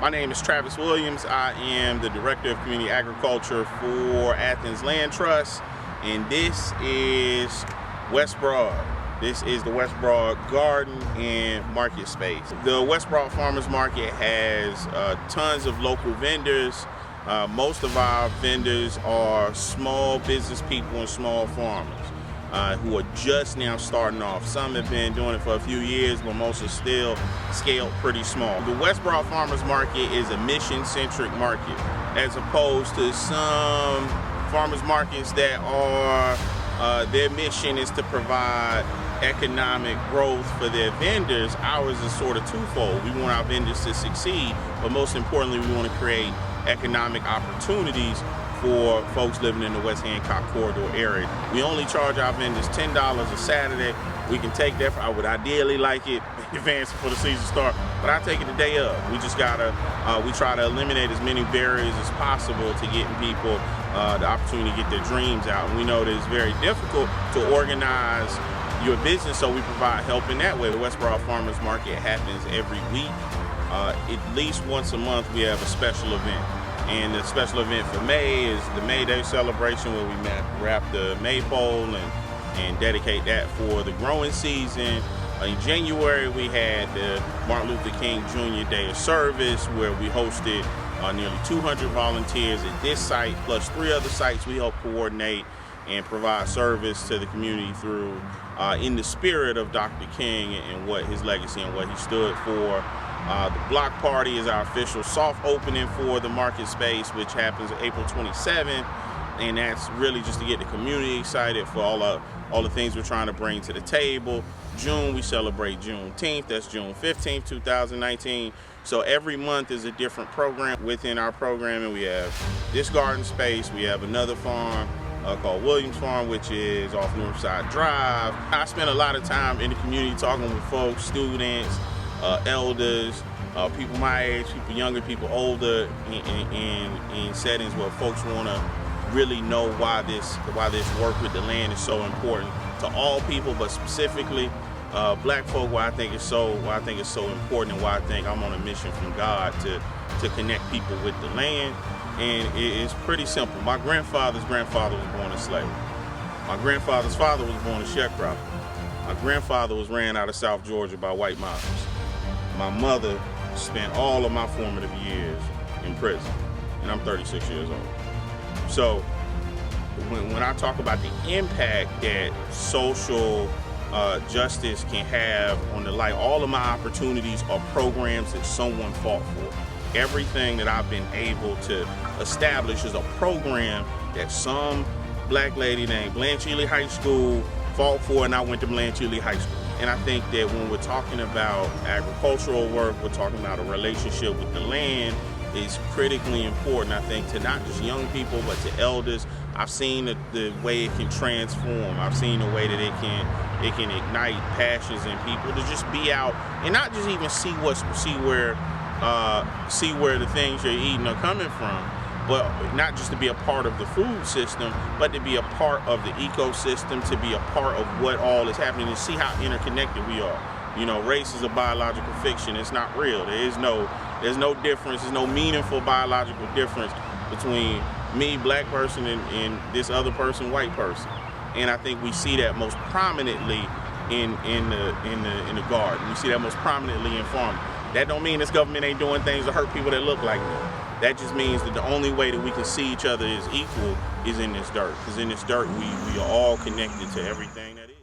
My name is Travis Williams. I am the Director of Community Agriculture for Athens Land Trust, and this is West Broad. This is the West Broad Garden and Market Space. The West Broad Farmers Market has tons of local vendors. Most of our vendors are small business people and small farmers who are just now starting off. Some have been doing it for a few years, but most are still scaled pretty small. The West Broad Farmers Market is a mission-centric market, as opposed to some farmers markets that are, their mission is to provide economic growth for their vendors. Ours is sort of twofold. We want our vendors to succeed, but most importantly, we want to create economic opportunities for folks living in the West Hancock corridor area. We only charge our vendors $10 a Saturday. We can take that, I would ideally like it in advance before the season starts, but I take it the day of. We just gotta, we try to eliminate as many barriers as possible to getting people the opportunity to get their dreams out. And we know that it's very difficult to organize your business, so we provide help in that way. The West Broad Farmers Market happens every week. At least once a month we have a special event. And the special event for May is the May Day celebration, where we wrap the maypole and dedicate that for the growing season. In January we had the Martin Luther King Jr. Day of Service, where we hosted nearly 200 volunteers at this site, plus 3 other sites we help coordinate and provide service to the community through, in the spirit of Dr. King and what his legacy and what he stood for. The block party is our official soft opening for the market space, which happens April 27th, and that's really just to get the community excited for all the things we're trying to bring to the table. June, we celebrate Juneteenth. That's June 15th, 2019. So every month is a different program within our programming. We have this garden space. We have another farm called Williams Farm, which is off Northside Drive. I spend a lot of time in the community talking with folks, students, elders, people my age, people younger, people older, in settings where folks want to really know why this work with the land is so important to all people, but specifically black folk. Why I think it's so important, and why I think I'm on a mission from God to connect people with the land. And it's pretty simple. My grandfather's grandfather was born a slave. My grandfather's father was born a sharecropper. My grandfather was ran out of South Georgia by white mobsters. My mother spent all of my formative years in prison, and I'm 36 years old. So when I talk about the impact that social justice can have on the life, all of my opportunities are programs that someone fought for. Everything that I've been able to establish is a program that some black lady named Blanche Ely High School fought for, and I went to Blanche Ely High School. And I think that when we're talking about agricultural work, we're talking about a relationship with the land is critically important, I think, to not just young people, but to elders. I've seen the way it can transform. I've seen the way that it can ignite passions in people to just be out and not just even see where the things you're eating are coming from, but not just to be a part of the food system, but to be a part of the ecosystem, to be a part of what all is happening, and see how interconnected we are. You know, race is a biological fiction. It's not real. There's no difference. There's no meaningful biological difference between me, black person, and this other person, white person. And I think we see that most prominently in the garden. We see that most prominently in farming. That don't mean this government ain't doing things to hurt people that look like me. That just means that the only way that we can see each other as equal is in this dirt. Because in this dirt, we are all connected to everything that is.